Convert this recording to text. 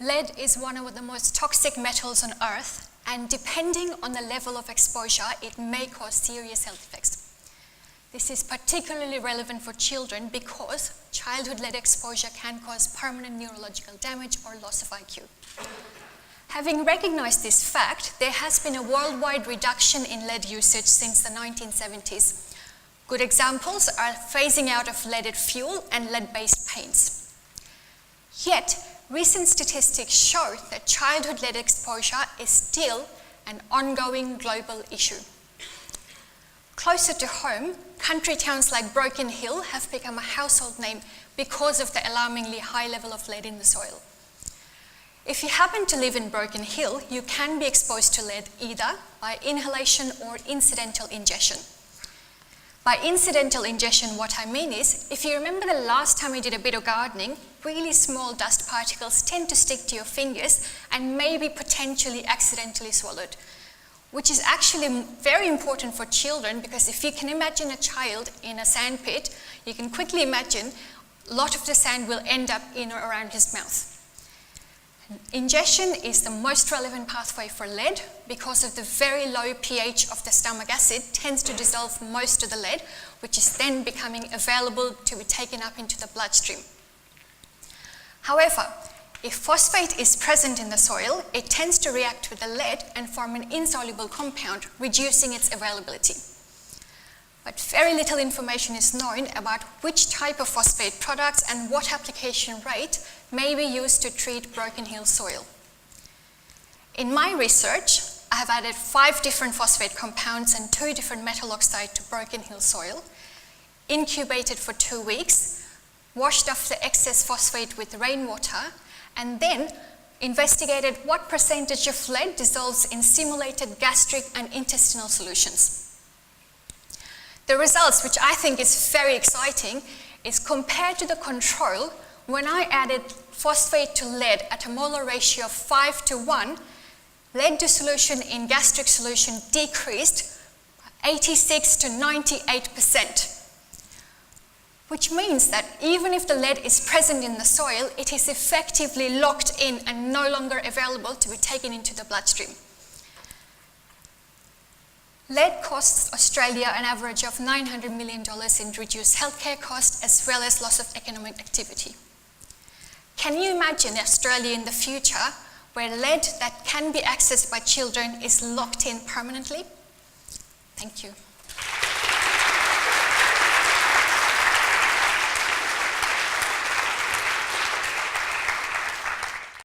Lead is one of the most toxic metals on Earth, and depending on the level of exposure, it may cause serious health effects. This is particularly relevant for children because childhood lead exposure can cause permanent neurological damage or loss of IQ. Having recognized this fact, there has been a worldwide reduction in lead usage since the 1970s. Good examples are phasing out of leaded fuel and lead-based paints. Yet, recent statistics show that childhood lead exposure is still an ongoing global issue. Closer to home, country towns like Broken Hill have become a household name because of the alarmingly high level of lead in the soil. If you happen to live in Broken Hill, you can be exposed to lead either by inhalation or incidental ingestion. By incidental ingestion, what I mean is, if you remember the last time you did a bit of gardening, really small dust particles tend to stick to your fingers and may be potentially accidentally swallowed, which is actually very important for children because if you can imagine a child in a sand pit, you can quickly imagine a lot of the sand will end up in or around his mouth. Ingestion is the most relevant pathway for lead because of the very low pH of the stomach acid tends to dissolve most of the lead, which is then becoming available to be taken up into the bloodstream. However, if phosphate is present in the soil, it tends to react with the lead and form an insoluble compound, reducing its availability. But very little information is known about which type of phosphate products and what application rate may be used to treat Broken Hill soil. In my research, I have added 5 different phosphate compounds and 2 different metal oxide to Broken Hill soil, incubated for 2 weeks, washed off the excess phosphate with rainwater, and then investigated what percentage of lead dissolves in simulated gastric and intestinal solutions. The results, which I think is very exciting, is compared to the control, when I added phosphate to lead at a molar ratio of 5:1, lead dissolution in gastric solution decreased 86 to 98%, which means that even if the lead is present in the soil, it is effectively locked in and no longer available to be taken into the bloodstream. Lead costs Australia an average of $900 million in reduced healthcare costs as well as loss of economic activity. Can you imagine Australia in the future where lead that can be accessed by children is locked in permanently? Thank you.